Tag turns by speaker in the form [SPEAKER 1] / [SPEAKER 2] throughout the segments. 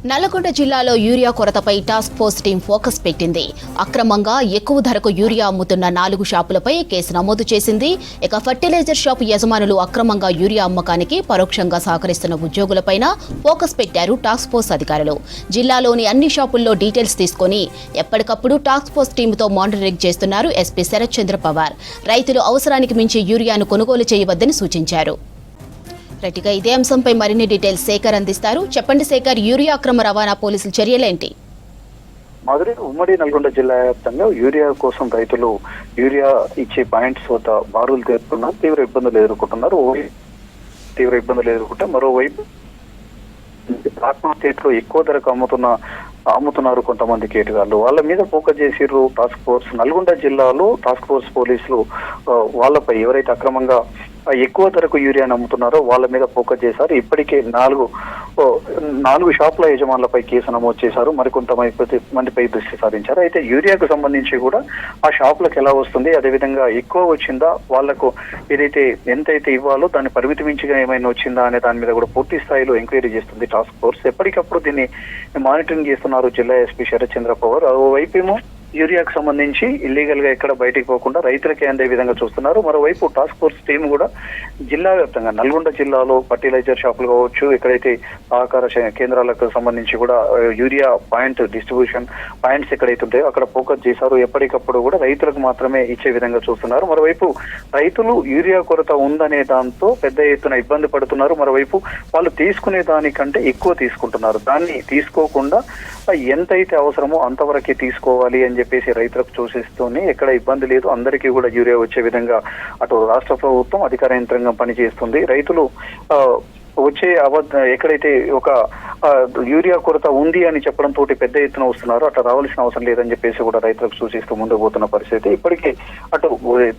[SPEAKER 1] నల్లగొండ జిల్లాలో యూరియా కొరతపై task force team focus పెట్టింది. అక్రమంగా ఎక్కువ ధరకు యూరియా అమ్ముతున్న 4 షాపులపై కేసు నమోదు చేసింది. ఇక ఫర్టిలైజర్ షాపు యజమానులు అక్రమంగా యూరియా అమ్మకానికి పరోక్షంగా సహకరిస్తున్న ఉద్యోగులపైన ఫోకస్ పెట్టారు టాస్క్ ఫోర్స్ అధికారులు. జిల్లాలోని అన్ని షాపుల్లో డీటెయిల్స్ తీసుకుని ఎప్పటికప్పుడు టాస్క్ ఫోర్స్ టీంతో మానిటరింగ్ చేస్తున్నారు ఎస్పీ శరత్ చంద్ర పవార్. రైతులు అవసరానికి మించి యూరియాను కొనుగోలు చేయవద్దని సూచించారు. రైట్గా ఇదే అంశంపై మరిన్ని డీటెయిల్స్ శేఖర్ అందిస్తారు. చెప్పండి శేఖర్, యూరియా అక్రమ రవాణా పోలీసుల చర్యలేంటి?
[SPEAKER 2] మాధురి, ఉమ్మడి నల్గొండ జిల్లా వ్యాప్తంగా యూరియా కోసం రైతులు యూరియా ఇచ్చే పాయింట్స్ వద్ద బారులు తీరుతున్నారు, తీవ్ర ఇబ్బందులు ఎదుర్కొంటే మరోవైపు స్టేట్ లో ఎక్కువ ధరకు అమ్ముతున్నారు కొంతమంది కేటుగాళ్లు. వాళ్ళ మీద ఫోకస్ చేసిర్రు టాస్క్ ఫోర్స్. నల్గొండ జిల్లాలో టాస్క్ ఫోర్స్ పోలీసులు వాళ్ళపై ఎవరైతే అక్రమంగా ఎక్కువ ధరకు యూరియాను అమ్ముతున్నారో వాళ్ళ మీద ఫోకస్ చేశారు. ఇప్పటికే 4 షాపుల యజమానులపై కేసు నమోదు చేశారు. మందిపై దృష్టి సారించారు. అయితే యూరియాకు సంబంధించి కూడా ఆ షాపులకు ఎలా వస్తుంది, అదేవిధంగా ఎక్కువ వచ్చిందా, వాళ్లకు ఎంతైతే ఇవ్వాలో దాన్ని పరిమితి మించిగా ఏమైనా వచ్చిందా అనే దాని మీద కూడా పూర్తి స్థాయిలో ఎంక్వైరీ చేస్తుంది టాస్క్ ఫోర్స్. ఎప్పటికప్పుడు దీన్ని మానిటరింగ్ చేస్తున్నారు జిల్లా ఎస్పీ శరత్ చంద్ర పవార్. ఓవైపేమో యూరియాకు సంబంధించి ఇల్లీగల్ గా ఎక్కడ బయటికి పోకుండా రైతులకే అందే విధంగా చూస్తున్నారు. మరోవైపు టాస్క్ ఫోర్స్ టీం కూడా జిల్లా వ్యాప్తంగా నల్గొండ జిల్లాలో ఫర్టిలైజర్ షాపులు కావచ్చు, ఎక్కడైతే సహకార కేంద్రాలకు సంబంధించి కూడా యూరియా పాయింట్ డిస్ట్రిబ్యూషన్ పాయింట్స్ ఎక్కడైతే ఉంటాయో అక్కడ ఫోకస్ చేశారు. ఎప్పటికప్పుడు కూడా రైతులకు మాత్రమే ఇచ్చే విధంగా చూస్తున్నారు. మరోవైపు రైతులు యూరియా కొరత ఉందనే దాంతో పెద్ద ఎత్తున ఇబ్బంది పడుతున్నారు. మరోవైపు వాళ్ళు తీసుకునే దానికంటే ఎక్కువ తీసుకుంటున్నారు. దాన్ని తీసుకోకుండా ఎంతైతే అవసరమో అంతవరకే తీసుకోవాలి అని చెప్పేసి రైతులకు సూచిస్తూనే ఎక్కడ ఇబ్బంది లేదు, అందరికీ కూడా యూరియా వచ్చే విధంగా అటు రాష్ట్ర ప్రభుత్వం అధికార యంత్రాంగం పనిచేస్తుంది. రైతులు వచ్చే ఎక్కడైతే ఒక యూరియా కొరత ఉంది అని చెప్పడంతో పెద్ద ఎత్తున వస్తున్నారు, అట్లా రావాల్సిన అవసరం లేదని చెప్పేసి కూడా రైతులకు సూచిస్తూ ముందుకు పోతున్న పరిస్థితి. ఇప్పటికే అటు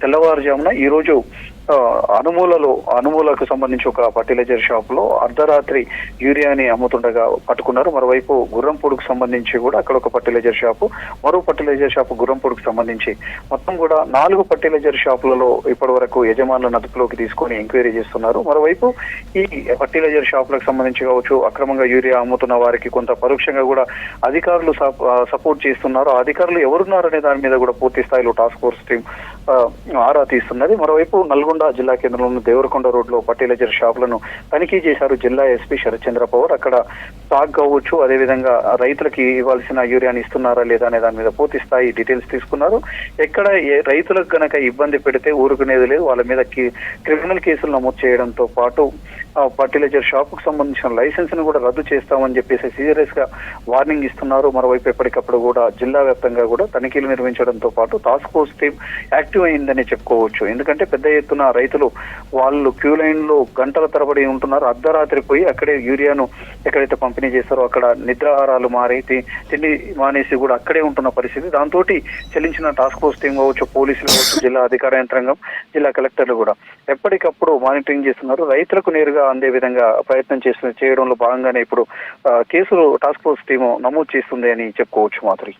[SPEAKER 2] తెల్లవారుజామున ఈ రోజు అనుమూలకు సంబంధించి ఒక ఫర్టిలైజర్ షాప్ లో అర్ధరాత్రి యూరియాని అమ్ముతుండగా పట్టుకున్నారు. మరోవైపు గుర్రంపూడికి సంబంధించి కూడా అక్కడ ఒక ఫర్టిలైజర్ షాపు, మరో ఫర్టిలైజర్ షాపు గుర్రంపూడికి సంబంధించి మొత్తం కూడా 4 ఫర్టిలైజర్ షాపులలో ఇప్పటి వరకు యజమానులను అదుపులోకి తీసుకొని ఎంక్వైరీ చేస్తున్నారు. మరోవైపు ఈ ఫర్టిలైజర్ షాపులకు సంబంధించి కావచ్చు, అక్రమంగా యూరియా అమ్ముతున్న వారికి కొంత పరోక్షంగా కూడా అధికారులు సపోర్ట్ చేస్తున్నారు. ఆ అధికారులు ఎవరున్నారనే దాని మీద కూడా పూర్తి స్థాయిలో టాస్క్ ఫోర్స్ టీం ఆరా తీస్తున్నది. మరోవైపు నల్గొండ జిల్లా కేంద్రంలోని దేవరకొండ రోడ్ లో ఫర్టిలైజర్ షాపులను తనిఖీ చేశారు జిల్లా ఎస్పీ శరత్ చంద్ర పవార్. అక్కడ స్టాక్ కావచ్చు, అదేవిధంగా రైతులకి ఇవ్వాల్సిన యూరియాని ఇస్తున్నారా లేదా అనే దాని మీద పూర్తి స్థాయి డీటెయిల్స్ తీసుకున్నారు. ఎక్కడ రైతులకు గనక ఇబ్బంది పెడితే ఊరుకునేది లేదు, వాళ్ళ మీద క్రిమినల్ కేసులు నమోదు చేయడంతో పాటు ఫర్టిలైజర్ షాప్ కు సంబంధించిన లైసెన్స్ ను కూడా రద్దు చేస్తామని చెప్పేసి సీరియస్ గా వార్నింగ్ ఇస్తున్నారు. మరోవైపు ఎప్పటికప్పుడు కూడా జిల్లా వ్యాప్తంగా కూడా తనిఖీలు నిర్వహించడంతో పాటు టాస్క్ ఫోర్స్ టీం యాక్టివ్ అయిందని చెప్పుకోవచ్చు. ఎందుకంటే పెద్ద ఎత్తున రైతులు వాళ్ళు క్యూ లైన్ లో గంటల తరబడి ఉంటున్నారు. అర్ధరాత్రి పోయి అక్కడే యూరియాను ఎక్కడైతే పంపిణీ చేస్తారో అక్కడ నిద్రాహారాలు మారి తిండి మానేసి కూడా అక్కడే ఉంటున్న పరిస్థితి. దాంతో చెల్లించిన టాస్క్ ఫోర్స్ టీం కావచ్చు, పోలీసులు కావచ్చు, జిల్లా అధికార యంత్రాంగం, జిల్లా కలెక్టర్లు కూడా ఎప్పటికప్పుడు మానిటరింగ్ చేస్తున్నారు. రైతులకు నేరుగా అందే విధంగా ప్రయత్నం చేయడంలో భాగంగానే ఇప్పుడు కేసులు టాస్క్ ఫోర్స్ టీము నమోదు చేస్తుంది అని చెప్పుకోవచ్చు మాధురి.